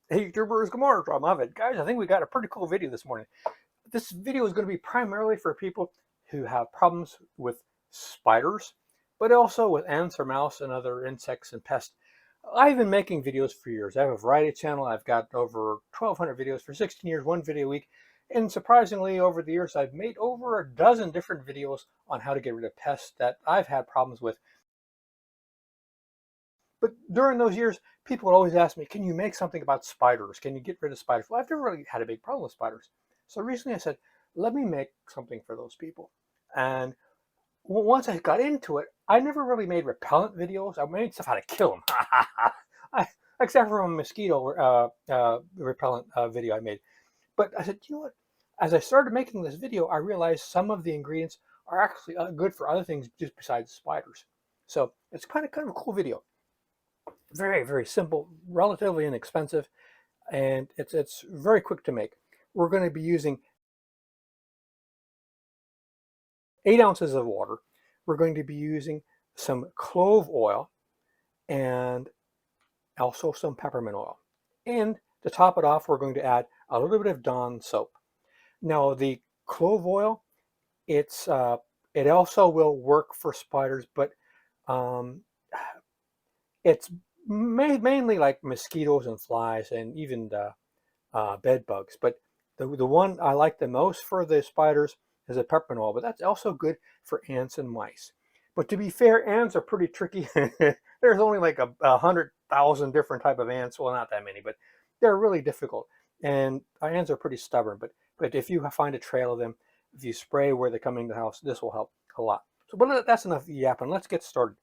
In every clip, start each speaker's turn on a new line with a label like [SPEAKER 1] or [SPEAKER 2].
[SPEAKER 1] Hey YouTubers, good morning, Robb. Guys, I think we got a pretty cool video this morning. This video is going to be primarily for people who have problems with spiders, but also with ants or mouse and other insects and pests. I've been making videos for years. I have a variety channel. I've got over 1,200 videos for 16 years, one video a week. And surprisingly, over the years, I've made over a dozen different videos on how to get rid of pests that I've had problems with. But during those years, people would always ask me, can you make something about spiders? Can you get rid of spiders? Well, I've never really had a big problem with spiders. So recently I said, let me make something for those people. And once I got into it, I never really made repellent videos. I made stuff how to kill them. Except for a mosquito repellent video I made. But I said, you know what? As I started making this video, I realized some of the ingredients are actually good for other things just besides spiders. So it's kind of a cool video. Very, very simple, relatively inexpensive, and it's very quick to make. We're going to be using 8 ounces of water. We're going to be using some clove oil and also some peppermint oil. And to top it off, we're going to add a little bit of Dawn soap. Now, the clove oil, it also will work for spiders, but um, it's mainly like mosquitoes and flies and even the bed bugs. But the one I like the most for the spiders is a peppermint oil, but that's also good for ants and mice. But to be fair, ants are pretty tricky. There's only like 100,000 different type of ants. Well, not that many, but they're really difficult. And ants are pretty stubborn. But if you find a trail of them, if you spray where they're coming to the house, this will help a lot. So, but that's enough yapping. Let's get started.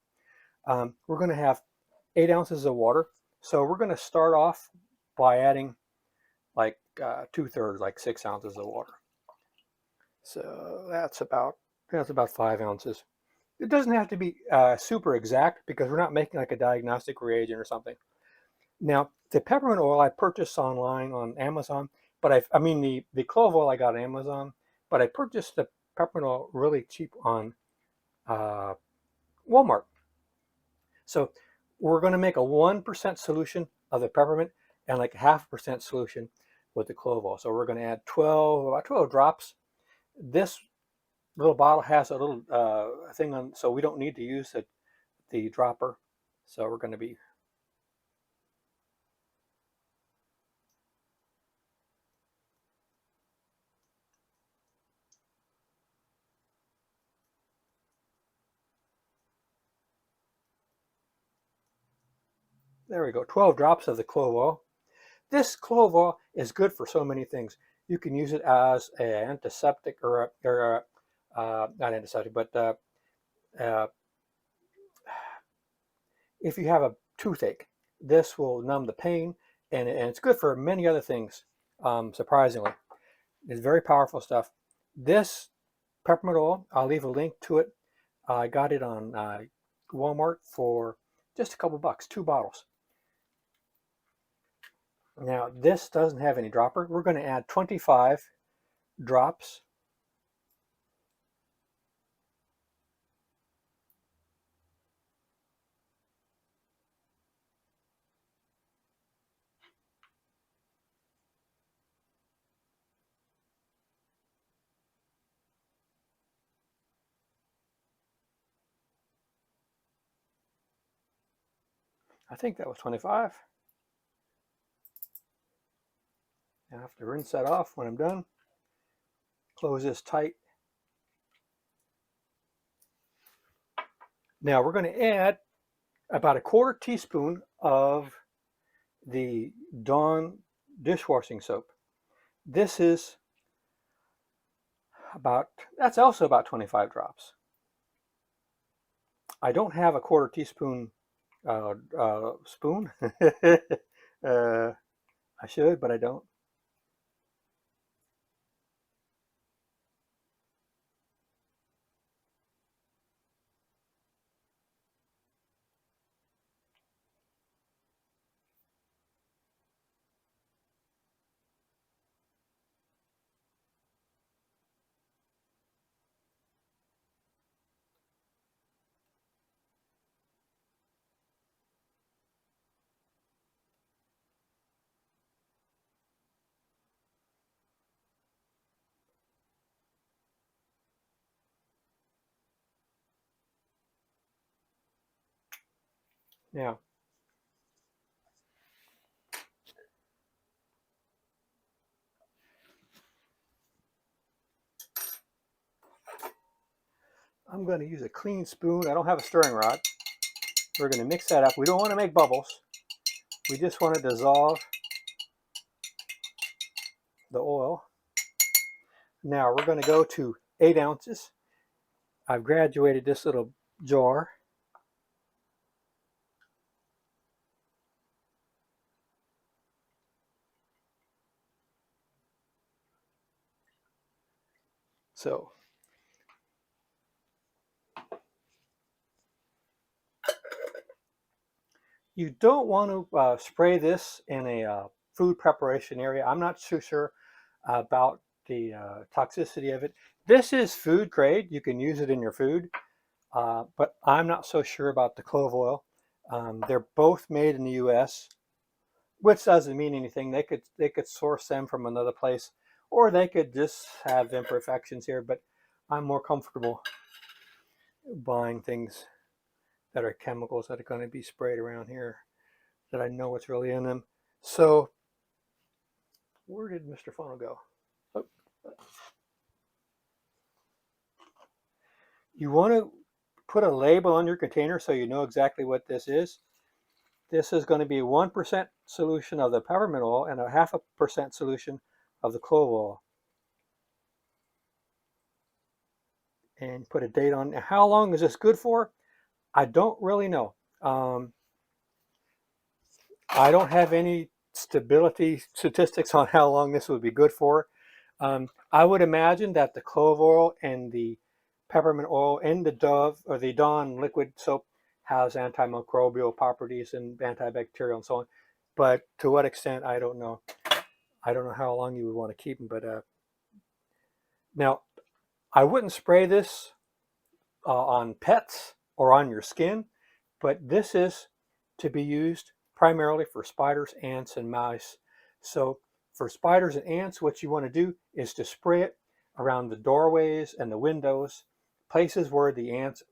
[SPEAKER 1] We're going to have 8 ounces of water. So we're going to start off by adding like 2/3, like 6 ounces of water. So that's about 5 ounces. It doesn't have to be super exact because we're not making like a diagnostic reagent or something. Now, the peppermint oil I purchased online on Amazon, but I mean the clove oil I got on Amazon, but I purchased the peppermint oil really cheap on uh, Walmart. So we're going to make a 1% solution of the peppermint and like a 0.5% solution with the clove oil. So we're going to add about 12 drops. This little bottle has a little thing on, so we don't need to use the dropper. So we're going to be, there we go, 12 drops of the clove oil. This clove oil is good for so many things. You can use it as an antiseptic not antiseptic, but uh, if you have a toothache, this will numb the pain, and it's good for many other things, surprisingly. It's very powerful stuff. This peppermint oil, I'll leave a link to it. I got it on Walmart for just a couple bucks, 2 bottles. Now, this doesn't have any dropper. We're going to add 25 drops. I think that was 25. I have to rinse that off when I'm done. Close this tight. Now we're going to add about a 1/4 teaspoon of the Dawn dishwashing soap. This is that's also about 25 drops. I don't have a 1/4 teaspoon spoon. I should, but I don't. Now, I'm going to use a clean spoon. I don't have a stirring rod. We're going to mix that up. We don't want to make bubbles. We just want to dissolve the oil. Now we're going to go to 8 ounces. I've graduated this little jar. So you don't want to spray this in a food preparation area. I'm not too sure about the toxicity of it. This is food grade. You can use it in your food, but I'm not so sure about the clove oil. They're both made in the U.S., which doesn't mean anything. They could source them from another place, or they could just have imperfections here. But I'm more comfortable buying things that are chemicals that are going to be sprayed around here, that I know what's really in them. So where did Mr. Funnel go? Oh. You want to put a label on your container so you know exactly what this is. This is going to be 1% solution of the peppermint oil and a 0.5% solution of the clove oil. And put a date on. How long is this good for? I don't really know. I don't have any stability statistics on how long this would be good for. I would imagine that the clove oil and the peppermint oil and the Dove or the Dawn liquid soap has antimicrobial properties and antibacterial and so on. But to what extent, I don't know. I don't know how long you would want to keep them. But now, I wouldn't spray this on pets or on your skin, but this is to be used primarily for spiders, ants, and mice. So for spiders and ants, what you want to do is to spray it around the doorways and the windows, places where the ants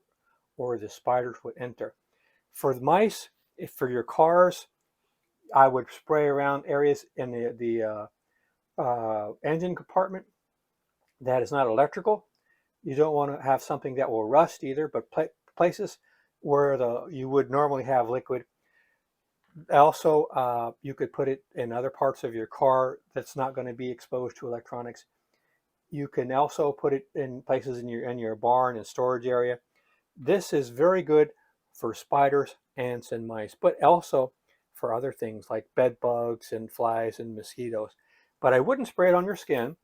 [SPEAKER 1] or the spiders would enter. For the mice, for your cars, I would spray around areas in the engine compartment that is not electrical. You don't want to have something that will rust either, but places where you would normally have liquid. Also, you could put it in other parts of your car that's not going to be exposed to electronics. You can also put it in places in your barn and storage area. This is very good for spiders, ants, and mice, but also for other things like bed bugs and flies and mosquitoes. But I wouldn't spray it on your skin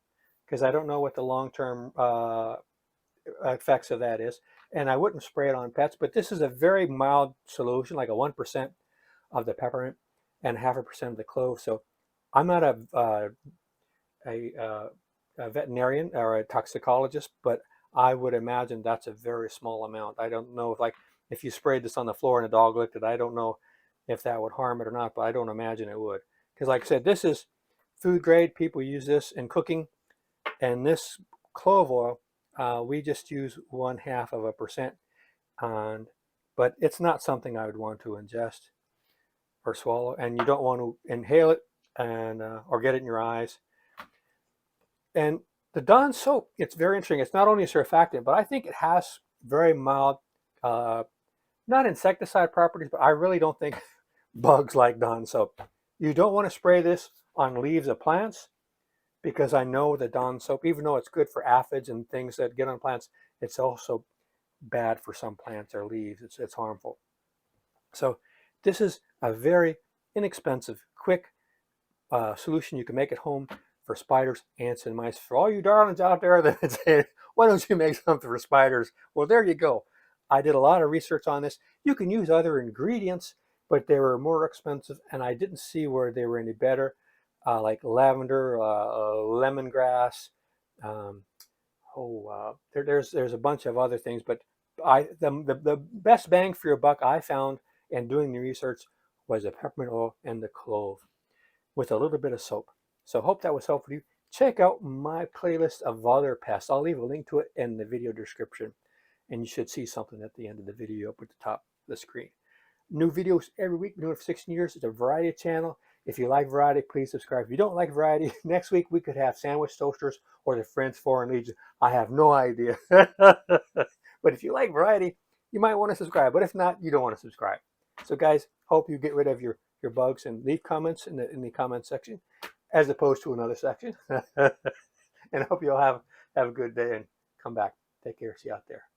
[SPEAKER 1] because I don't know what the long-term effects of that is. And I wouldn't spray it on pets, but this is a very mild solution, like a 1% of the peppermint and 0.5% of the clove. So I'm not a veterinarian or a toxicologist, but I would imagine that's a very small amount. I don't know if you sprayed this on the floor and a dog licked it, I don't know if that would harm it or not, but I don't imagine it would. Because like I said, this is food grade. People use this in cooking, and this clove oil, we just use 0.5%, but it's not something I would want to ingest or swallow, and you don't want to inhale it and or get it in your eyes. And the Dawn soap, it's very interesting. It's not only a surfactant, but I think it has very mild, not insecticide properties, but I really don't think bugs like Dawn soap. You don't want to spray this on leaves of plants because I know the Dawn soap, even though it's good for aphids and things that get on plants, it's also bad for some plants or leaves. It's harmful. So this is a very inexpensive, quick solution you can make at home for spiders, ants, and mice. For all you darlings out there that say, why don't you make something for spiders? Well, there you go. I did a lot of research on this. You can use other ingredients, but they were more expensive, and I didn't see where they were any better, like lavender, lemongrass. There's a bunch of other things, but the best bang for your buck I found in doing the research was the peppermint oil and the clove with a little bit of soap. So hope that was helpful to you. Check out my playlist of other pests. I'll leave a link to it in the video description, and you should see something at the end of the video up at the top of the screen. New videos every week. We're doing it for 16 years. It's a variety channel. If you like variety, please subscribe. If you don't like variety, next week we could have sandwich toasters or the French Foreign Legion. I have no idea. But if you like variety, you might want to subscribe. But if not, you don't want to subscribe. So guys, hope you get rid of your bugs and leave comments in the comment section as opposed to another section. And I hope you all have a good day and come back. Take care. See you out there.